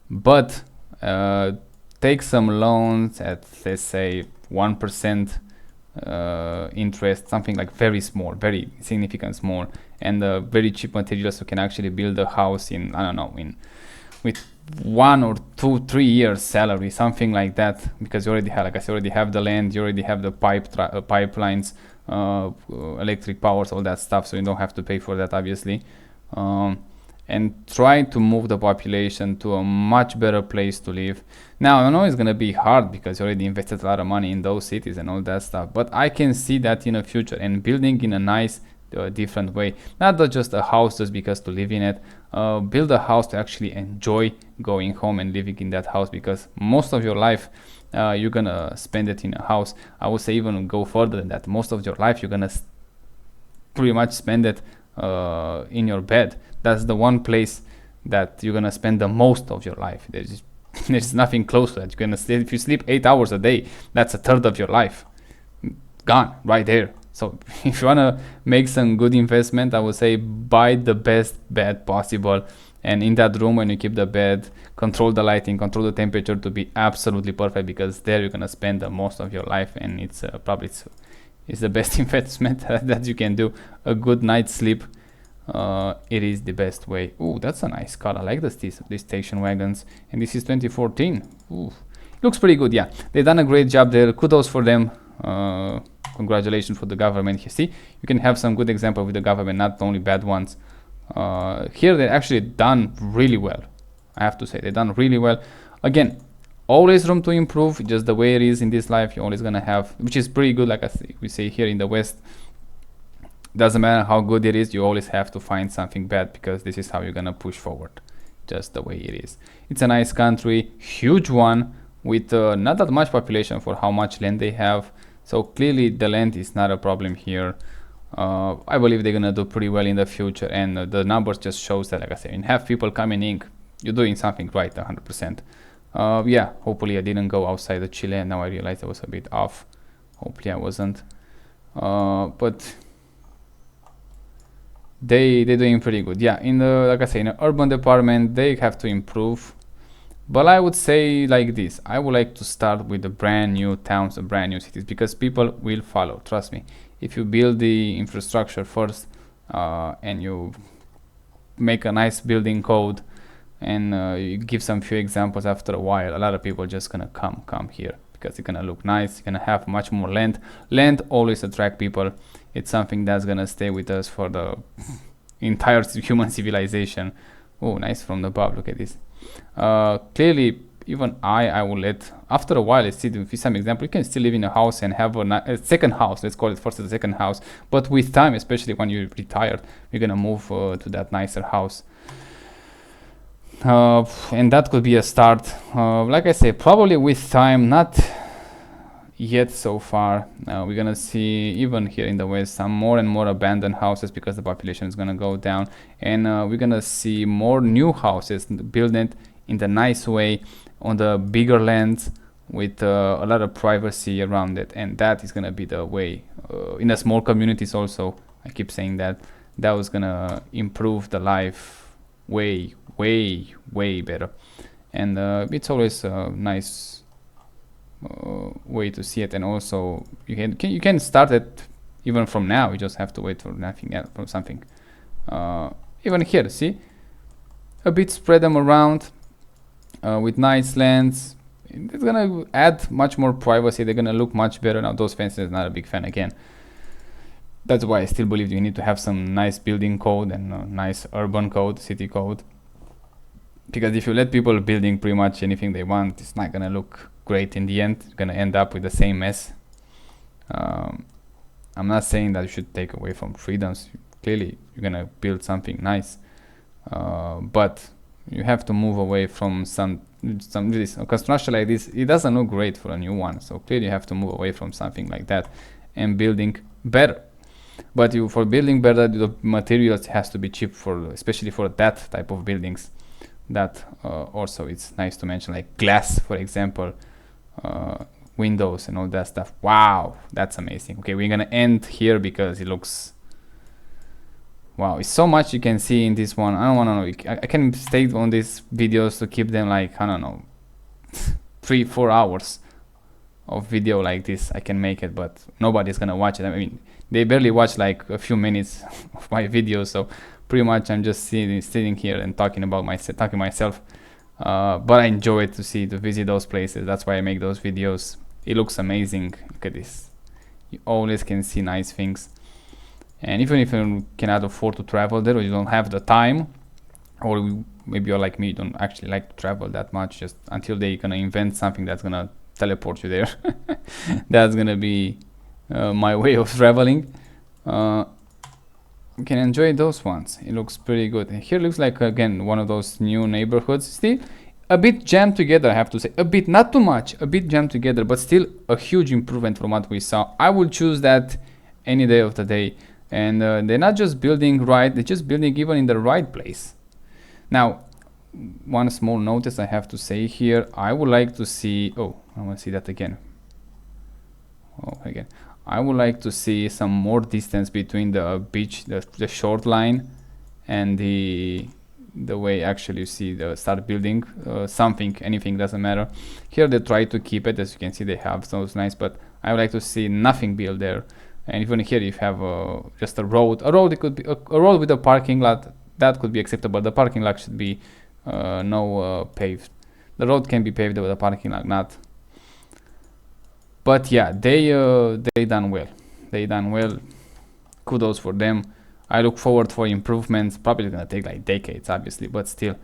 But take some loans at, let's say, 1% interest, something like very small, very significant small, and very cheap materials, so you can actually build a house in, I don't know, with 1 or 2, 3 years salary, something like that, because you already have, like I said, already have the land, you already have the pipelines, electric powers, all that stuff, so you don't have to pay for that, obviously. And try to move the population to a much better place to live. Now, I know it's gonna be hard because you already invested a lot of money in those cities and all that stuff, but I can see that in the future, and building in a nice different way, not just a house just because to live in it. Build a house to actually enjoy going home and living in that house, because most of your life you're gonna spend it in a house. I would say even go further than that. Most of your life you're gonna pretty much spend it in your bed. That's the one place that you're gonna spend the most of your life. There's nothing close to that. You're gonna sleep, if you sleep 8 hours a day, that's a third of your life gone right there. So if you wanna make some good investment, I would say buy the best bed possible, and in that room, when you keep the bed, control the lighting, control the temperature to be absolutely perfect, because there you're gonna spend the most of your life, and it's probably it's the best investment that you can do. A good night's sleep it is the best way. Ooh, that's a nice car. I like these station wagons, and this is 2014. Ooh, looks pretty good. Yeah, they've done a great job there. Kudos for them. Congratulations for the government. You see, you can have some good example with the government, not only bad ones. Here they actually done really well. I have to say they done really well. Again, always room to improve. Just the way it is in this life, you're always gonna have, which is pretty good. Like we say here in the West, doesn't matter how good it is, you always have to find something bad, because this is how you're gonna push forward. Just the way it is. It's a nice country, huge one, with not that much population for how much land they have. So clearly the land is not a problem here. I believe they're gonna do pretty well in the future, and the numbers just shows that, like I said, you have people coming in, you're doing something right 100%. Yeah, hopefully I didn't go outside the Chile, and now I realized I was a bit off. Hopefully I wasn't. But they're doing pretty good. Yeah, in the, like I say, in the urban department they have to improve. But I would say like this, I would like to start with the brand new towns, the brand new cities, because people will follow, trust me. If you build the infrastructure first, and you make a nice building code, and you give some few examples, after a while a lot of people just gonna come here, because it's gonna look nice. You're gonna have much more land always attract people. It's something that's gonna stay with us for the entire human civilization. Oh, nice from the above, look at this. Clearly even I will let, after a while, let's see some example, you can still live in a house and have a second house, let's call it first a second house, but with time, especially when you're retired, you're gonna move to that nicer house. And that could be a start. Like I say, probably with time, not yet so far. We're gonna see, even here in the West, some more and more abandoned houses, because the population is gonna go down, and we're gonna see more new houses built in the nice way on the bigger lands, with a lot of privacy around it, and that is gonna be the way. In the small communities also, I keep saying that was gonna improve the life way better. And it's always a nice way to see it. And also you can start it even from now. You just have to wait for nothing else, for something. Even here, see, a bit spread them around with nice lands. It's gonna add much more privacy. They're gonna look much better. Now those fences, not a big fan again. That's why I still believe you need to have some nice building code and nice urban code, city code. Because if you let people building pretty much anything they want, it's not gonna look great in the end. You're gonna end up with the same mess. I'm not saying that you should take away from freedoms. Clearly, you're gonna build something nice, but you have to move away from some this construction like this. It doesn't look great for a new one. So clearly, you have to move away from something like that and building better. But for building better, the materials has to be cheap, for especially for that type of buildings. That also it's nice to mention, like glass, for example, windows and all that stuff. Wow, that's amazing. Okay, we're gonna end here because it looks, wow, it's so much you can see in this one. I don't want to know, I can stay on these videos to keep them like, I don't know, 3-4 hours of video like this. I can make it, but nobody's gonna watch it. I mean, they barely watch like a few minutes of my videos, so pretty much I'm just sitting here and talking myself. But I enjoy it to visit those places. That's why I make those videos. It looks amazing. Look at this. You always can see nice things. And even if you cannot afford to travel there, or you don't have the time, or maybe you're like me, you don't actually like to travel that much, just until they're gonna invent something that's gonna teleport you there. That's gonna be my way of traveling. You can enjoy those ones. It looks pretty good. And here looks like, again, one of those new neighborhoods. Still a bit jammed together, I have to say. A bit, not too much, a bit jammed together, but still a huge improvement from what we saw. I would choose that any day of the day. And they're not just building right, they're just building even in the right place. Now, one small notice I have to say here. I would like to see, oh, I want to see that again. Oh, again. I would like to see some more distance between the beach, the short line, and the way actually you see the start building something, anything, doesn't matter. Here they try to keep it, as you can see they have those nice, but I would like to see nothing built there. And even here, if you have just a road, it could be a road with a parking lot, that could be acceptable. The parking lot should be no paved. The road can be paved with a parking lot, not. But yeah, they done well. They done well. Kudos for them. I look forward for improvements. Probably gonna take like decades, obviously, but still,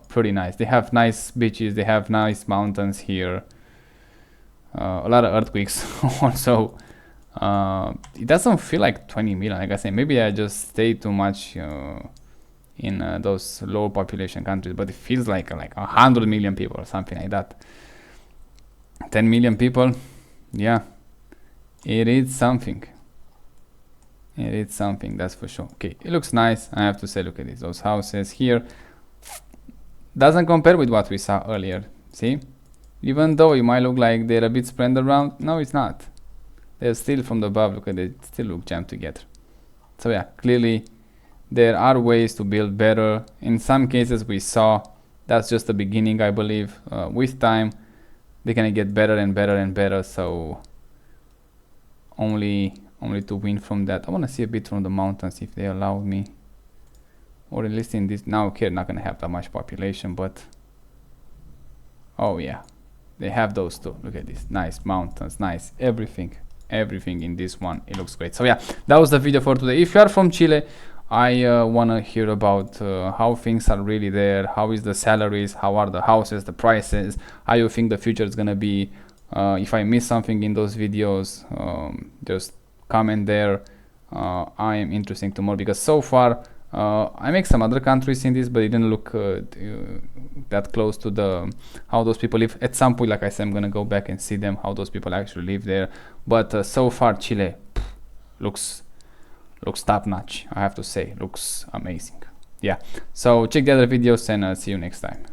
pretty nice. They have nice beaches. They have nice mountains here. A lot of earthquakes also. It doesn't feel like 20 million. Like I said, maybe I just stay too much in those low population countries, but it feels like 100 million people or something like that. 10 million people, yeah, it is something. It is something, that's for sure. Okay, it looks nice. I have to say, look at this. Those houses here doesn't compare with what we saw earlier. See, even though it might look like they're a bit spread around, no, it's not. They're still from the above. Look at it, still look jammed together. So yeah, clearly there are ways to build better. In some cases we saw that's just the beginning. I believe with time they're gonna get better and better and better. So only to win from that. I want to see a bit from the mountains if they allow me, or at least in this. Now here not gonna have that much population, but oh yeah, they have those too. Look at this, nice mountains, nice everything in this one. It looks great. So yeah, that was the video for today. If you are from Chile, I want to hear about how things are really there. How is the salaries? How are the houses, the prices? How you think the future is gonna be? If I miss something in those videos, just comment there. I am interested to more, because so far I make some other countries in this, but it didn't look that close to the how those people live. At some point, like I said, I'm gonna go back and see them, how those people actually live there. But so far Chile looks top notch, I have to say. Looks amazing. Yeah, so check the other videos, and see you next time.